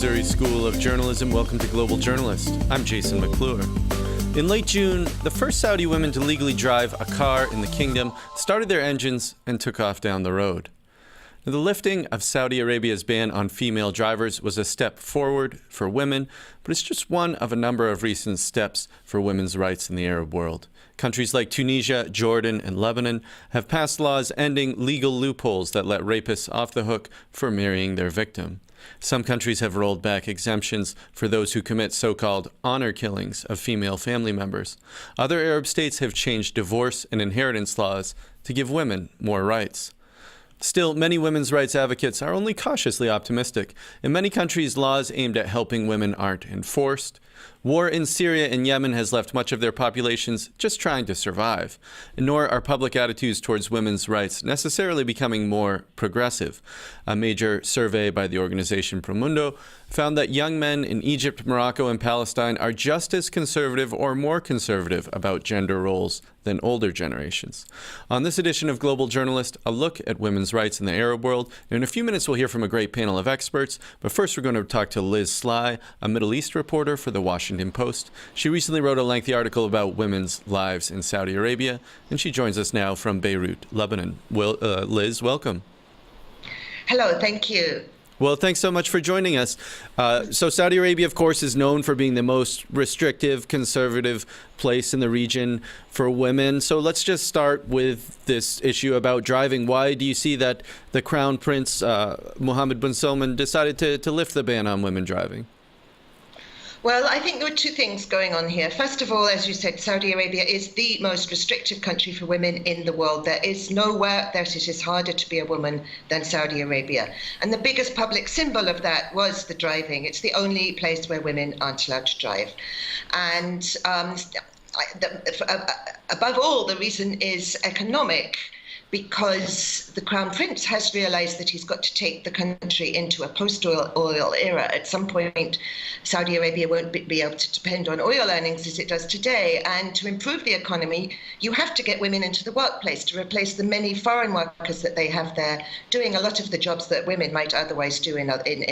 Missouri School of Journalism. Welcome to Global Journalist. I'm Jason McClure. In late June, the first Saudi women to legally drive a car in the kingdom started their engines and took off down the road. Now, the lifting of Saudi Arabia's ban on female drivers was a step forward for women, but it's just one of a number of recent steps for women's rights in the Arab world. Countries like Tunisia, Jordan, and Lebanon have passed laws ending legal loopholes that let rapists off the hook for marrying their victim. Some countries have rolled back exemptions for those who commit so-called honor killings of female family members. Other Arab states have changed divorce and inheritance laws to give women more rights. Still, many women's rights advocates are only cautiously optimistic. In many countries, laws aimed at helping women aren't enforced. War in Syria and Yemen has left much of their populations just trying to survive. Nor are public attitudes towards women's rights necessarily becoming more progressive. A major survey by the organization Promundo found that young men in Egypt, Morocco, and Palestine are just as conservative or more conservative about gender roles than older generations. On this edition of Global Journalist, a look at women's rights in the Arab world. In a few minutes, we'll hear from a great panel of experts. But first, we're going to talk to Liz Sly, a Middle East reporter for The Washington Post. She recently wrote a lengthy article about women's lives in Saudi Arabia, and she joins us now from Beirut, Lebanon. Liz, welcome. Hello, thank you. Well, thanks so much for joining us. So Saudi Arabia, of course, is known for being the most restrictive, conservative place in the region for women. So let's just start with this issue about driving. Why do you see that the Crown Prince, Mohammed bin Salman, decided to lift the ban on women driving? Well, I think there are two things going on here. First of all, as you said, Saudi Arabia is the most restrictive country for women in the world. There is nowhere that it is harder to be a woman than Saudi Arabia. And the biggest public symbol of that was the driving. It's the only place where women aren't allowed to drive. And above all, the reason is economic, because the Crown Prince has realized that he's got to take the country into a post-oil era. At some point, Saudi Arabia won't be able to depend on oil earnings as it does today. And to improve the economy, you have to get women into the workplace to replace the many foreign workers that they have there, doing a lot of the jobs that women might otherwise do in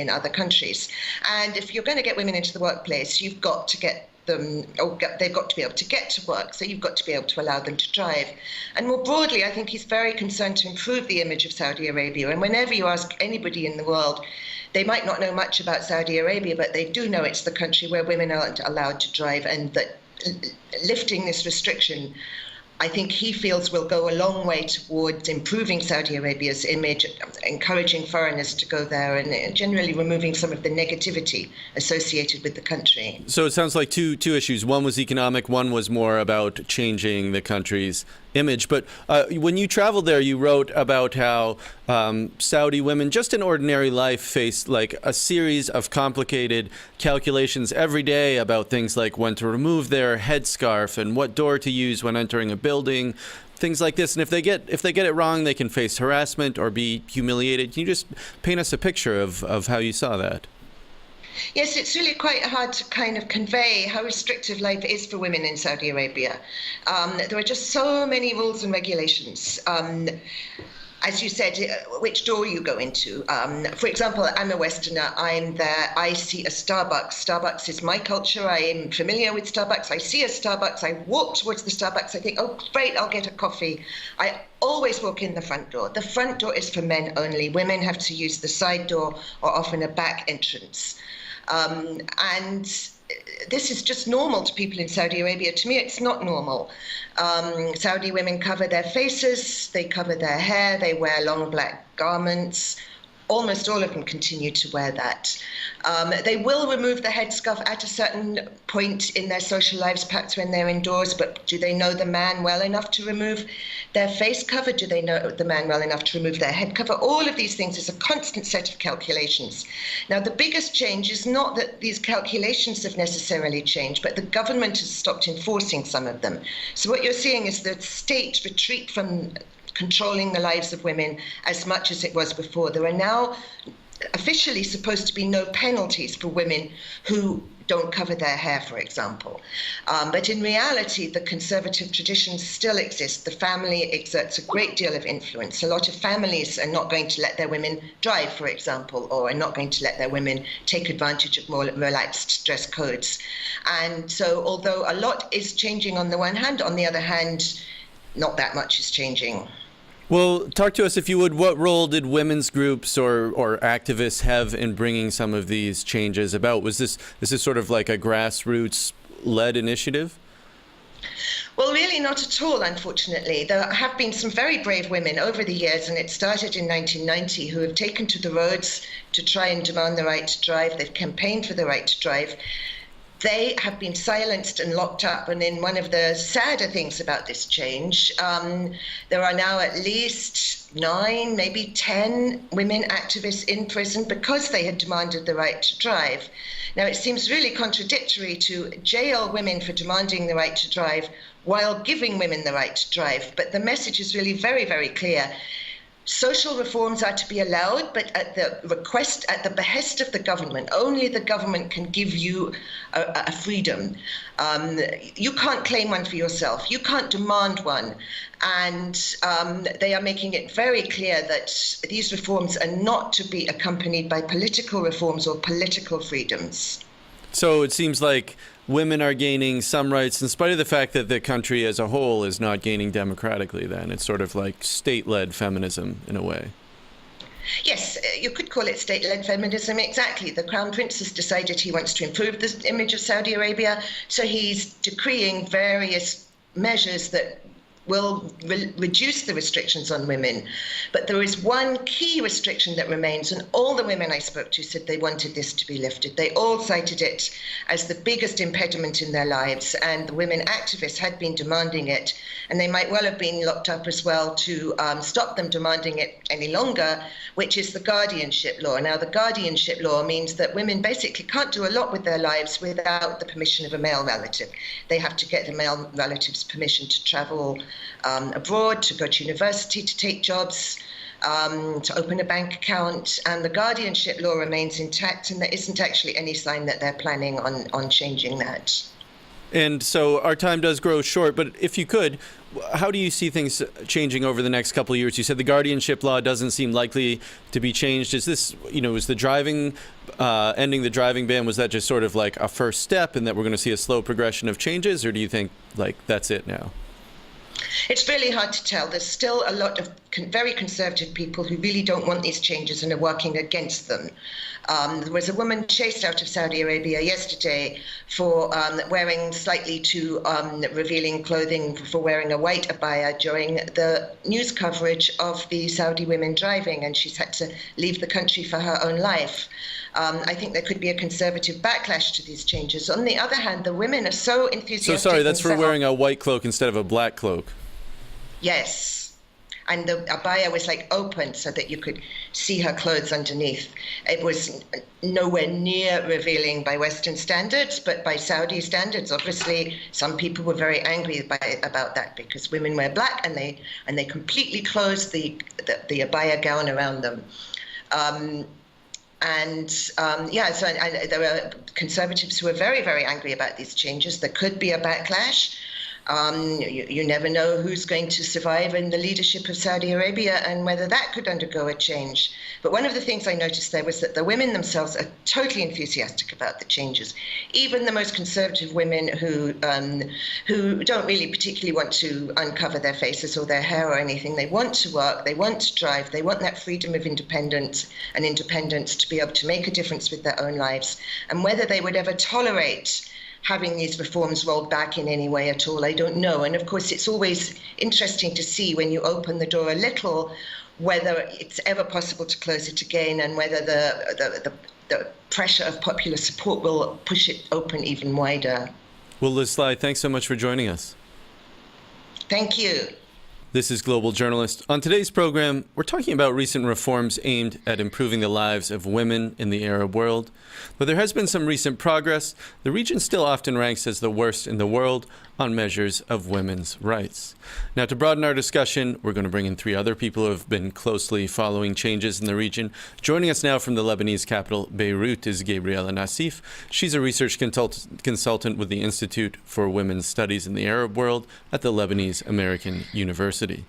other countries. And if you're going to get women into the workplace, you've got to get they've got to be able to get to work, so you've got to be able to allow them to drive. And more broadly, I think he's very concerned to improve the image of Saudi Arabia. And whenever you ask anybody in the world, they might not know much about Saudi Arabia, but they do know it's the country where women aren't allowed to drive, and that lifting this restriction, I think he feels, will go a long way towards improving Saudi Arabia's image, encouraging foreigners to go there, and generally removing some of the negativity associated with the country. So it sounds like two issues. One was economic, one was more about changing the country's image. But when you traveled there, you wrote about how Saudi women, just in ordinary life, face like a series of complicated calculations every day about things like when to remove their headscarf and what door to use when entering a building, things like this. And if they get it wrong, they can face harassment or be humiliated. Can you just paint us a picture of how you saw that? Yes, it's really quite hard to kind of convey how restrictive life is for women in Saudi Arabia. There are just so many rules and regulations. As you said, which door you go into. For example, I'm a Westerner. I'm there. I see a Starbucks. Starbucks is my culture. I am familiar with Starbucks. I see a Starbucks. I walk towards the Starbucks. I think, oh, great, I'll get a coffee. I always walk in the front door. The front door is for men only. Women have to use the side door or often a back entrance. And this is just normal to people in Saudi Arabia. To me, it's not normal. Saudi women cover their faces, they cover their hair, they wear long black garments. Almost all of them continue to wear that. They will remove the headscarf at a certain point in their social lives, perhaps when they're indoors, but do they know the man well enough to remove their face cover? Do they know the man well enough to remove their head cover? All of these things is a constant set of calculations. Now, the biggest change is not that these calculations have necessarily changed, but the government has stopped enforcing some of them. So what you're seeing is the state retreat from controlling the lives of women as much as it was before. There are now officially supposed to be no penalties for women who don't cover their hair, for example. But in reality, the conservative traditions still exist. The family exerts a great deal of influence. A lot of families are not going to let their women drive, for example, or are not going to let their women take advantage of more relaxed dress codes. And so although a lot is changing on the one hand, on the other hand, not that much is changing. Well, talk to us, if you would. What role did women's groups or activists have in bringing some of these changes about? Is this sort of like a grassroots-led initiative? Well, really not at all, unfortunately. There have been some very brave women over the years, and it started in 1990, who have taken to the roads to try and demand the right to drive. They've campaigned for the right to drive. They have been silenced and locked up. And in one of the sadder things about this change, there are now at least 9, maybe 10 women activists in prison because they had demanded the right to drive. Now, it seems really contradictory to jail women for demanding the right to drive while giving women the right to drive. But the message is really very, very clear. Social reforms are to be allowed, but at the behest of the government. Only the government can give you a freedom. You can't claim one for yourself. You can't demand one. And they are making it very clear that these reforms are not to be accompanied by political reforms or political freedoms. So it seems like women are gaining some rights in spite of the fact that the country as a whole is not gaining democratically then. It's sort of like state-led feminism in a way. Yes, you could call it state-led feminism, exactly. The Crown Prince has decided he wants to improve the image of Saudi Arabia, so he's decreeing various measures that will reduce the restrictions on women. But there is one key restriction that remains, and all the women I spoke to said they wanted this to be lifted. They all cited it as the biggest impediment in their lives, and the women activists had been demanding it, and they might well have been locked up as well to stop them demanding it any longer, which is the guardianship law. Now, the guardianship law means that women basically can't do a lot with their lives without the permission of a male relative. They have to get the male relative's permission to travel abroad, to go to university, to take jobs, to open a bank account, and the guardianship law remains intact, and there isn't actually any sign that they're planning on changing that. And so our time does grow short, but if you could, how do you see things changing over the next couple of years? You said the guardianship law doesn't seem likely to be changed. Is this, is the driving, ending the driving ban, was that just sort of like a first step and that we're going to see a slow progression of changes, or do you think like that's it now? It's really hard to tell. There's still a lot of very conservative people who really don't want these changes and are working against them. There was a woman chased out of Saudi Arabia yesterday for wearing slightly too revealing clothing, for wearing a white abaya during the news coverage of the Saudi women driving, and she's had to leave the country for her own life. I think there could be a conservative backlash to these changes. On the other hand, the women are so enthusiastic. So sorry, that's for wearing a white cloak instead of a black cloak. Yes. And the abaya was like open so that you could see her clothes underneath. It was nowhere near revealing by Western standards, but by Saudi standards, obviously, some people were very angry about that because women wear black and they completely close the abaya gown around them. So there are conservatives who are very, very angry about these changes. There could be a backlash. You never know who's going to survive in the leadership of Saudi Arabia and whether that could undergo a change. But one of the things I noticed there was that the women themselves are totally enthusiastic about the changes. Even the most conservative women who don't really particularly want to uncover their faces or their hair or anything. They want to work, they want to drive, they want that freedom of independence to be able to make a difference with their own lives. And whether they would ever tolerate having these reforms rolled back in any way at all, I don't know. And of course, it's always interesting to see when you open the door a little, whether it's ever possible to close it again and whether the pressure of popular support will push it open even wider. Well, Liz Sly, thanks so much for joining us. Thank you. This is Global Journalist. On today's program, we're talking about recent reforms aimed at improving the lives of women in the Arab world. Though there has been some recent progress, the region still often ranks as the worst in the world. on measures of women's rights. Now, to broaden our discussion, we're going to bring in three other people who have been closely following changes in the region. Joining us now from the Lebanese capital, Beirut, is Gabriela Nassif. She's a research consultant with the Institute for Women's Studies in the Arab World at the Lebanese American University.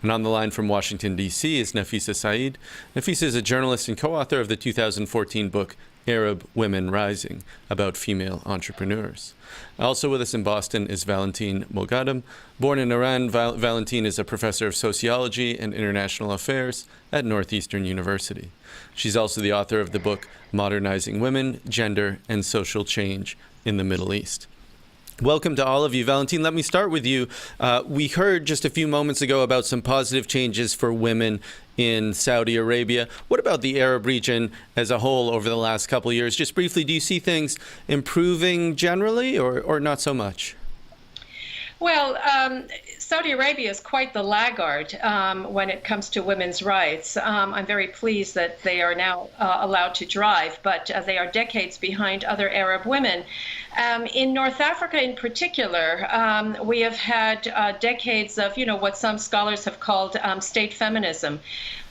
And on the line from Washington, D.C. is Nafisa Saeed. Nafisa is a journalist and co-author of the 2014 book Arab Women Rising, about female entrepreneurs. Also with us in Boston is Valentine Moghadam. Born in Iran, Valentine is a professor of sociology and international affairs at Northeastern University. She's also the author of the book Modernizing Women, Gender, and Social Change in the Middle East. Welcome to all of you. Valentine, let me start with you. We heard just a few moments ago about some positive changes for women in Saudi Arabia. What about the Arab region as a whole over the last couple of years? Just briefly, do you see things improving generally or not so much? Well, Saudi Arabia is quite the laggard when it comes to women's rights. I'm very pleased that they are now allowed to drive, but they are decades behind other Arab women. In North Africa in particular, we have had decades of, what some scholars have called state feminism,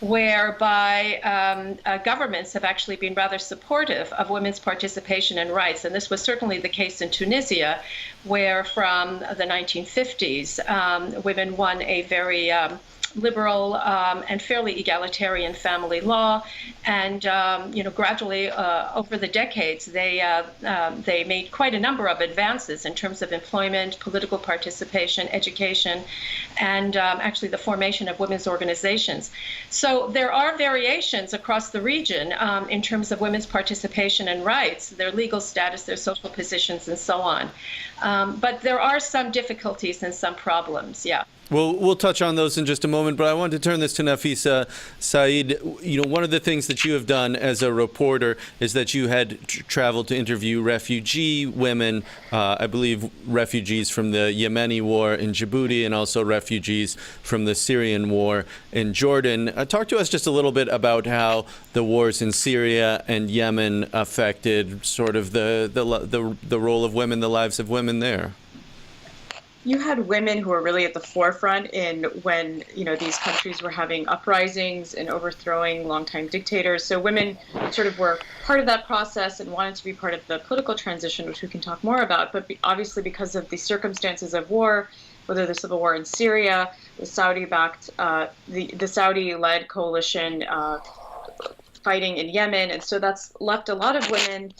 whereby governments have actually been rather supportive of women's participation and rights. And this was certainly the case in Tunisia, where from the 1950s, women won a very liberal and fairly egalitarian family law, and gradually over the decades they made quite a number of advances in terms of employment, political participation, education, and actually the formation of women's organizations. So there are variations across the region in terms of women's participation and rights, their legal status, their social positions, and so on. But there are some difficulties and some problems, yeah. Well, we'll touch on those in just a moment, but I want to turn this to Nafisa Saeed. One of the things that you have done as a reporter is that you had traveled to interview refugee women, I believe refugees from the Yemeni war in Djibouti and also refugees from the Syrian war in Jordan. Talk to us just a little bit about how the wars in Syria and Yemen affected sort of the role of women, the lives of women there. You had women who were really at the forefront in when, these countries were having uprisings and overthrowing longtime dictators. So women sort of were part of that process and wanted to be part of the political transition, which we can talk more about. But obviously, because of the circumstances of war, whether the civil war in Syria, the Saudi-backed, the Saudi-led coalition fighting in Yemen, and so that's left a lot of women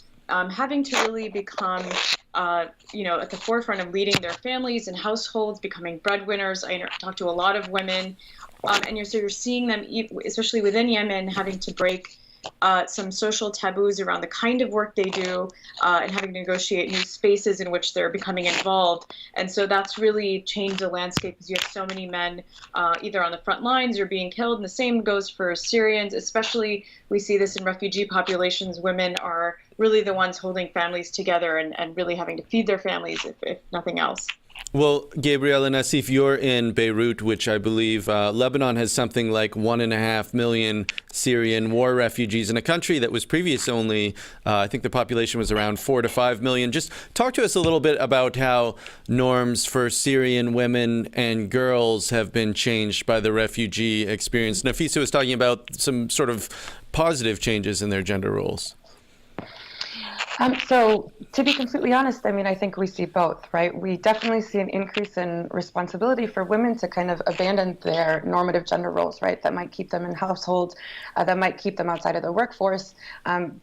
having to really become at the forefront of leading their families and households, becoming breadwinners. I talk to a lot of women, and you're seeing them, especially within Yemen, having to break some social taboos around the kind of work they do, and having to negotiate new spaces in which they're becoming involved. And so that's really changed the landscape, because you have so many men either on the front lines or being killed. And the same goes for Syrians, especially we see this in refugee populations. Women are really the ones holding families together and really having to feed their families, if nothing else. Well, Gabriela Nassif, you're in Beirut, which I believe Lebanon has something like 1.5 million Syrian war refugees in a country that was previous only, I think the population was around 4 to 5 million. Just talk to us a little bit about how norms for Syrian women and girls have been changed by the refugee experience. Nafisa was talking about some sort of positive changes in their gender roles. So to be completely honest, I think we see both, right? We definitely see an increase in responsibility for women to kind of abandon their normative gender roles, right? That might keep them in households, that might keep them outside of the workforce,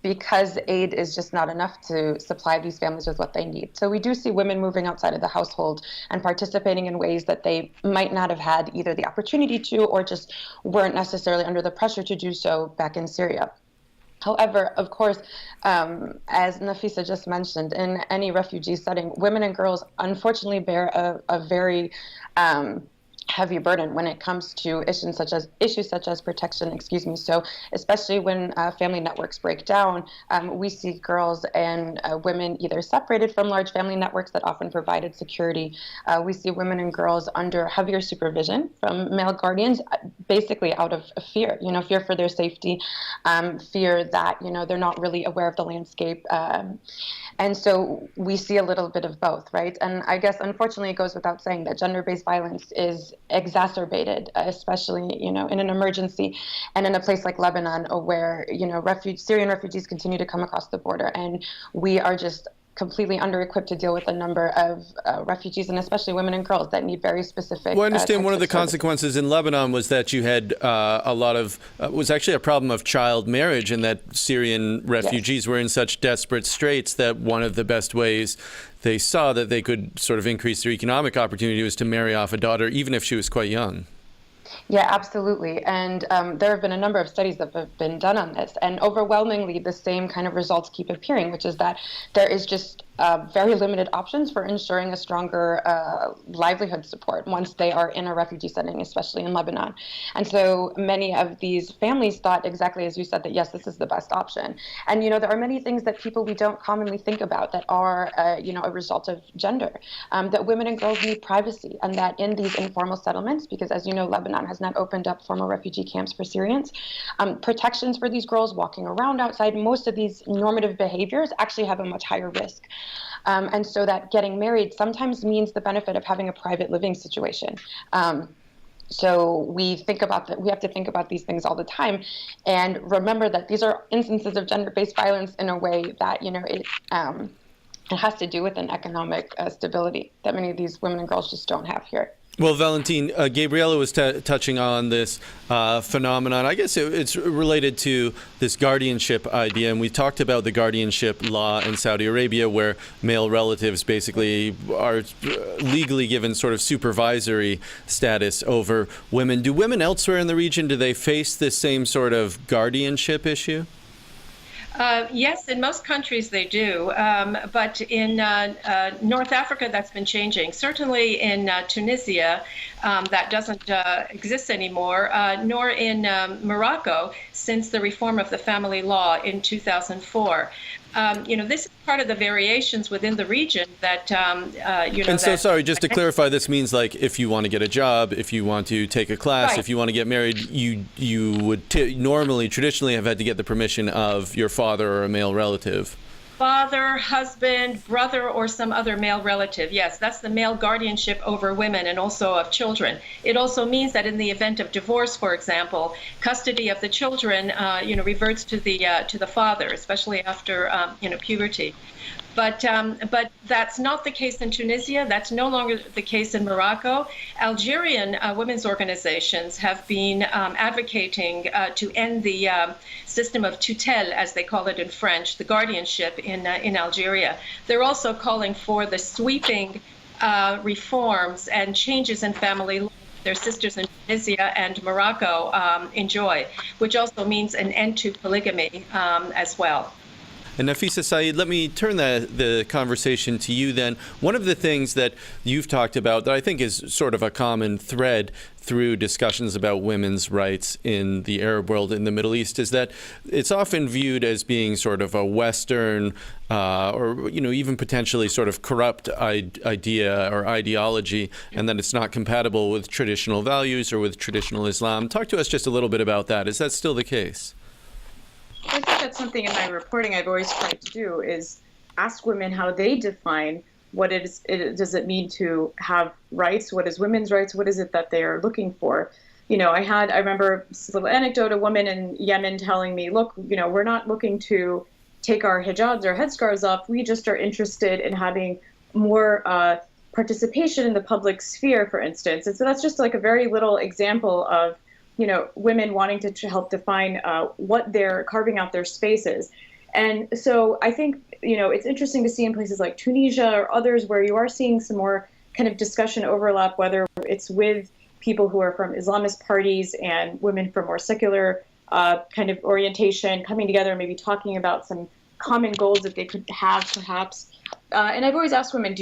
because aid is just not enough to supply these families with what they need. So we do see women moving outside of the household and participating in ways that they might not have had either the opportunity to or just weren't necessarily under the pressure to do so back in Syria. However, of course, as Nafisa just mentioned, in any refugee setting, women and girls unfortunately bear a very heavy burden when it comes to issues such as protection. So especially when family networks break down, we see girls and women either separated from large family networks that often provided security. We see women and girls under heavier supervision from male guardians, basically out of fear, fear for their safety, fear that, they're not really aware of the landscape. And so we see a little bit of both, right? And I guess, unfortunately, it goes without saying that gender-based violence is exacerbated, especially, in an emergency and in a place like Lebanon, where, Syrian refugees continue to come across the border. And we are just completely under-equipped to deal with a number of refugees, and especially women and girls that need very specific. Well, I understand one of the services. consequences in Lebanon was that you had a lot of was actually a problem of child marriage, and that Syrian refugees were in such desperate straits that one of the best ways they saw that they could sort of increase their economic opportunity was to marry off a daughter, even if she was quite young. Yeah, absolutely. And there have been a number of studies that have been done on this. And overwhelmingly, the same kind of results keep appearing, which is that there is just very limited options for ensuring a stronger livelihood support once they are in a refugee setting, especially in Lebanon. And so many of these families thought exactly as you said, that yes, this is the best option. And, there are many things that we don't commonly think about that are, a result of gender, that women and girls need privacy, and that in these informal settlements, because as you know, Lebanon has not opened up formal refugee camps for Syrians, protections for these girls walking around outside, most of these normative behaviors actually have a much higher risk. And so that getting married sometimes means the benefit of having a private living situation. So we have to think about these things all the time, and remember that these are instances of gender-based violence in a way that, it has to do with an economic stability that many of these women and girls just don't have here. Well, Valentine, Gabriela was touching on this phenomenon. I guess it's related to this guardianship idea, and we talked about the guardianship law in Saudi Arabia, where male relatives basically are legally given sort of supervisory status over women. Do women elsewhere in the region, do they face this same sort of guardianship issue? Yes, in most countries they do, but in North Africa that's been changing. Certainly in Tunisia, that doesn't exist anymore, nor in Morocco since the reform of the family law in 2004. This is part of the variations within the region that, And so, sorry, just to clarify, this means like if you want to get a job, if you want to take a class, Right. if you want to get married, you would traditionally have had to get the permission of your father or a male relative. Father, husband, brother, or some other male relative. Yes, that's the male guardianship over women and also of children. It also means that in the event of divorce, for example, custody of the children, reverts to the father, especially after, puberty. But that's not the case in Tunisia. That's no longer the case in Morocco. Algerian women's organizations have been advocating to end the system of tutelle, as they call it in French, the guardianship in Algeria. They're also calling for the sweeping reforms and changes in family law their sisters in Tunisia and Morocco enjoy, which also means an end to polygamy as well. And Nafisa Saeed, let me turn the conversation to you then. One of the things that you've talked about that I think is sort of a common thread through discussions about women's rights in the Arab world, in the Middle East, is that it's often viewed as being sort of a Western or, even potentially sort of corrupt idea or ideology, and that it's not compatible with traditional values or with traditional Islam. Talk to us just a little bit about that. Is that still the case? I think that's something in my reporting I've always tried to do, is ask women how they define what does it mean to have rights, what is women's rights, what is it that they are looking for. I remember this little anecdote, a woman in Yemen telling me, look, we're not looking to take our hijabs or headscarves off, we just are interested in having more participation in the public sphere, for instance. And so that's just like a very little example of women wanting to help define what they're carving out their spaces. And so I think, it's interesting to see in places like Tunisia or others where you are seeing some more kind of discussion overlap, whether it's with people who are from Islamist parties and women from more secular kind of orientation coming together and maybe talking about some common goals that they could have perhaps. And I've always asked women,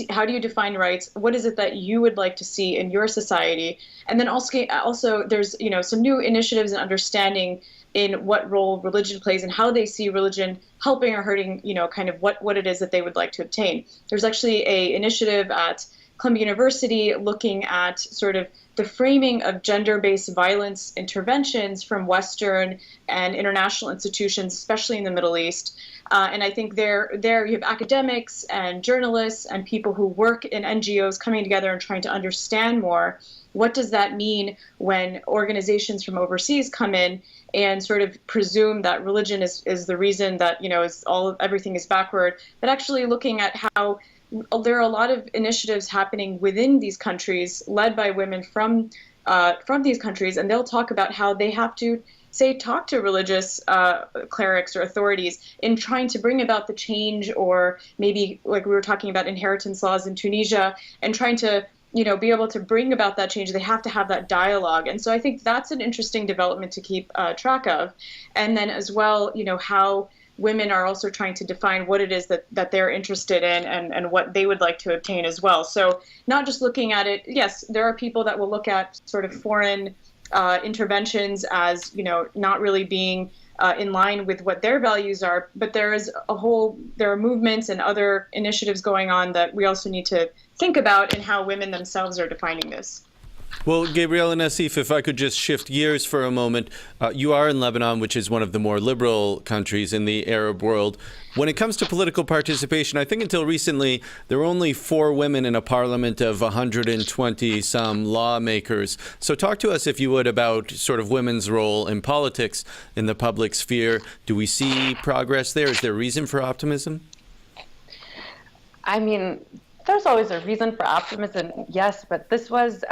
how do you define rights? What is it that you would like to see in your society? And then also there's, some new initiatives and understanding in what role religion plays and how they see religion helping or hurting, kind of what it is that they would like to obtain. There's actually a initiative at Columbia University looking at sort of the framing of gender-based violence interventions from Western and international institutions, especially in the Middle East. And I think there you have academics and journalists and people who work in NGOs coming together and trying to understand more. What does that mean when organizations from overseas come in and sort of presume that religion is the reason that, everything is backward, but actually looking at how there are a lot of initiatives happening within these countries led by women from these countries, and they'll talk about how they have to talk to religious clerics or authorities in trying to bring about the change, or maybe like we were talking about inheritance laws in Tunisia, and trying to be able to bring about that change. They have to have that dialogue. And so I think that's an interesting development to keep track of. And then as well, how women are also trying to define what it is that they're interested in and what they would like to obtain as well. So not just looking at it, yes, there are people that will look at sort of foreign interventions as, not really being in line with what their values are, but there are movements and other initiatives going on that we also need to think about in how women themselves are defining this. Well, Gabriela Nassif, if I could just shift gears for a moment. You are in Lebanon, which is one of the more liberal countries in the Arab world. When it comes to political participation, I think until recently, there were only 4 women in a parliament of 120-some lawmakers. So talk to us, if you would, about sort of women's role in politics in the public sphere. Do we see progress there? Is there reason for optimism? I mean, there's always a reason for optimism, yes, but this was,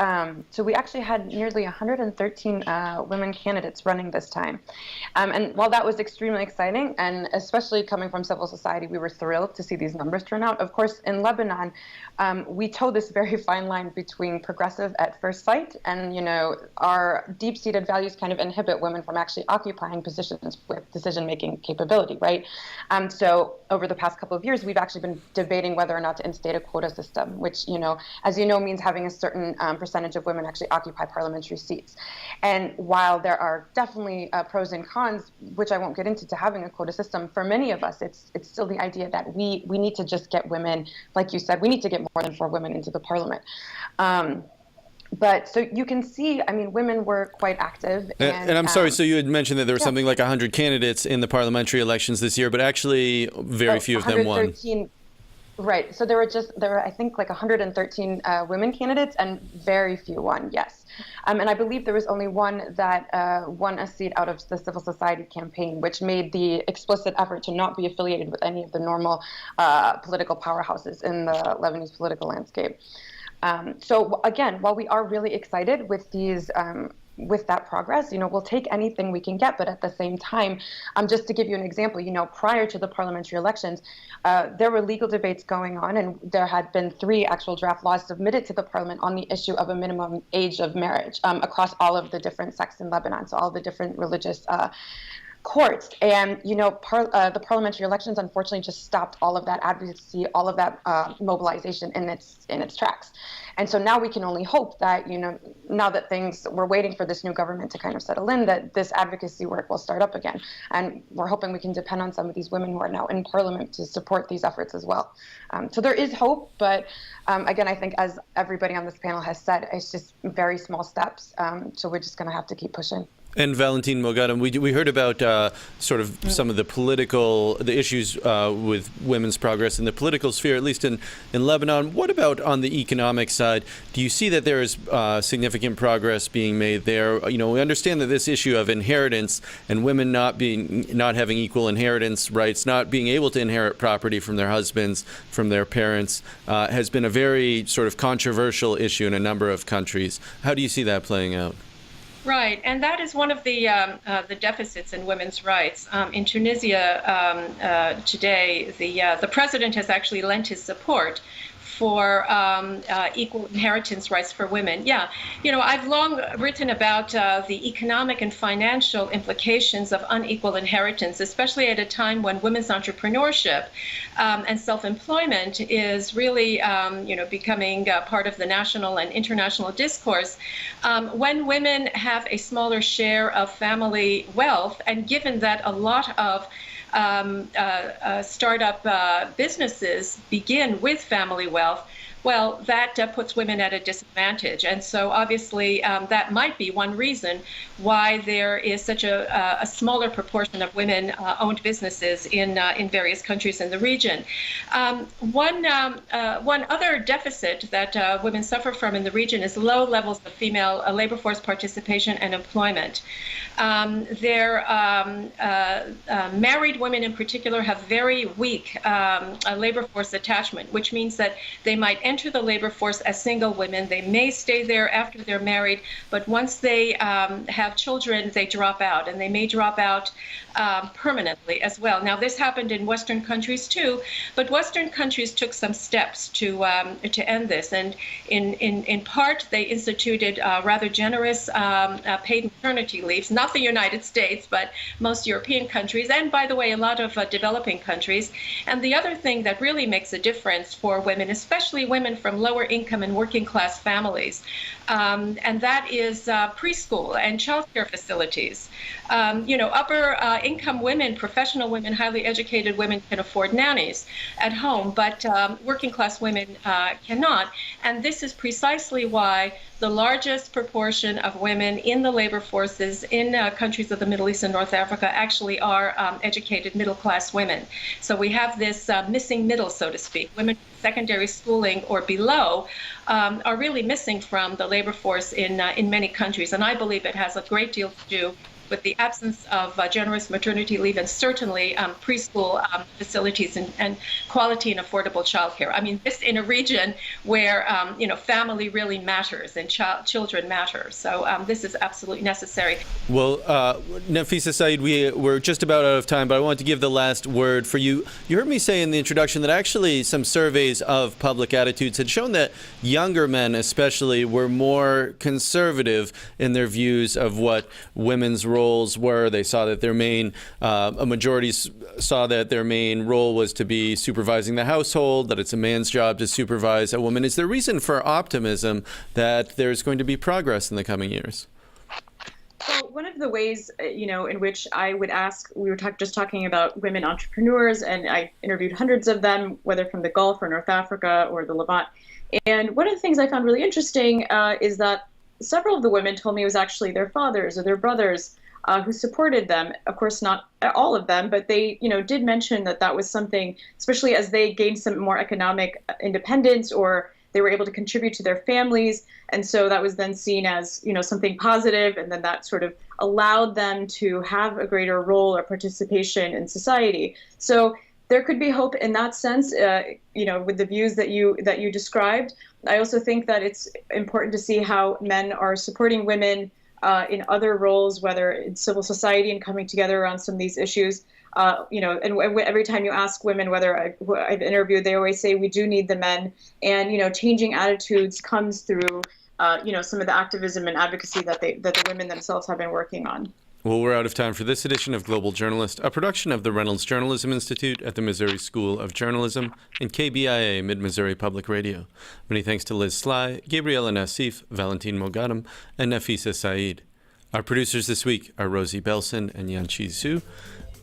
so we actually had nearly 113 women candidates running this time. And while that was extremely exciting, and especially coming from civil society, we were thrilled to see these numbers turn out. Of course, in Lebanon, we toe this very fine line between progressive at first sight and, our deep-seated values kind of inhibit women from actually occupying positions with decision-making capability, right? So over the past couple of years, we've actually been debating whether or not to instate a quota system, which, as you know, means having a certain percentage of women actually occupy parliamentary seats. And while there are definitely pros and cons, which I won't get into, to having a quota system, for many of us, it's still the idea that we need to just get women, like you said, we need to get more than 4 women into the parliament. But so you can see, I mean, women were quite active. And I'm sorry, so you had mentioned that there were something like 100 candidates in the parliamentary elections this year, but actually very few of them won. Right. So there were, I think, like 113 women candidates, and very few won, yes. And I believe there was only one that won a seat out of the civil society campaign, which made the explicit effort to not be affiliated with any of the normal political powerhouses in the Lebanese political landscape. So again, while we are really excited with these with that progress, we'll take anything we can get. But at the same time, just to give you an example, prior to the parliamentary elections, there were legal debates going on, and there had been 3 actual draft laws submitted to the parliament on the issue of a minimum age of marriage across all of the different sects in Lebanon, so all the different religious courts. And the parliamentary elections unfortunately just stopped all of that advocacy, all of that mobilization in its tracks. And so now we can only hope that, now that we're waiting for this new government to kind of settle in, that this advocacy work will start up again. And we're hoping we can depend on some of these women who are now in parliament to support these efforts as well. So there is hope, but again, I think as everybody on this panel has said, it's just very small steps. So we're just going to have to keep pushing. And Valentine Mogadam, we heard about sort of some of the issues with women's progress in the political sphere, at least in Lebanon. What about on the economic side? Do you see that there is significant progress being made there? We understand that this issue of inheritance and women not having equal inheritance rights, not being able to inherit property from their husbands, from their parents, has been a very sort of controversial issue in a number of countries. How do you see that playing out? Right, and that is one of the deficits in women's rights. In Tunisia today, the president has actually lent his support for equal inheritance rights for women. Yeah, I've long written about the economic and financial implications of unequal inheritance, especially at a time when women's entrepreneurship and self-employment is really, becoming part of the national and international discourse. When women have a smaller share of family wealth, and given that a lot of startup businesses begin with family wealth, well, that puts women at a disadvantage. And so obviously that might be one reason why there is such a smaller proportion of women-owned businesses in various countries in the region. One other deficit that women suffer from in the region is low levels of female labor force participation and employment. Married women in particular have very weak labor force attachment, which means that they might enter the labor force as single women. They may stay there after they're married, but once they have children, they drop out, and they may drop out permanently as well. Now, this happened in Western countries too, but Western countries took some steps to end this, and in part they instituted rather generous paid maternity leaves. Not the United States, but most European countries, and by the way, a lot of developing countries. And the other thing that really makes a difference for women, especially women from lower income and working class families, and that is preschool and childcare facilities. Upper income women, professional women, highly educated women can afford nannies at home, but working class women cannot. And this is precisely why the largest proportion of women in the labor forces in countries of the Middle East and North Africa actually are educated middle class women. So we have this missing middle, so to speak. Women with secondary schooling or below are really missing from the labor force in many countries. And I believe it has a great deal to do with the absence of generous maternity leave and certainly preschool facilities and quality and affordable childcare. I mean, this in a region where family really matters and children matter. So this is absolutely necessary. Well, Nafisa Saeed, we're just about out of time, but I want to give the last word for you. You heard me say in the introduction that actually some surveys of public attitudes had shown that younger men especially were more conservative in their views of what women's roles were. They saw that a majority saw that their main role was to be supervising the household, that it's a man's job to supervise a woman. Is there reason for optimism that there's going to be progress in the coming years? Well, one of the ways, in which I would ask, we were just talking about women entrepreneurs, and I interviewed hundreds of them, whether from the Gulf or North Africa or the Levant. And one of the things I found really interesting is that several of the women told me it was actually their fathers or their brothers who supported them. Of course, not all of them, but they, did mention that was something, especially as they gained some more economic independence or they were able to contribute to their families. And so that was then seen as, something positive, and then that sort of allowed them to have a greater role or participation in society. So there could be hope in that sense, with the views that you described. I also think that it's important to see how men are supporting women in other roles, whether in civil society and coming together around some of these issues. And every time you ask women, whether I've interviewed, they always say we do need the men. And, changing attitudes comes through, some of the activism and advocacy that the women themselves have been working on. Well, we're out of time for this edition of Global Journalist, a production of the Reynolds Journalism Institute at the Missouri School of Journalism and KBIA Mid-Missouri Public Radio. Many thanks to Liz Sly, Gabriela Nassif, Valentin Mogadam, and Nafisa Saeed. Our producers this week are Rosie Belson and Yanchi Zhu.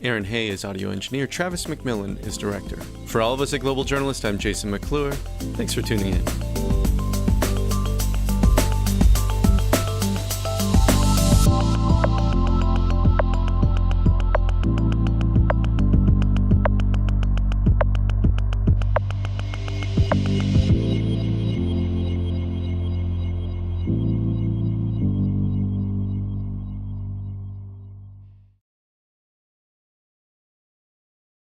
Aaron Hay is audio engineer. Travis McMillan is director. For all of us at Global Journalist, I'm Jason McClure. Thanks for tuning in.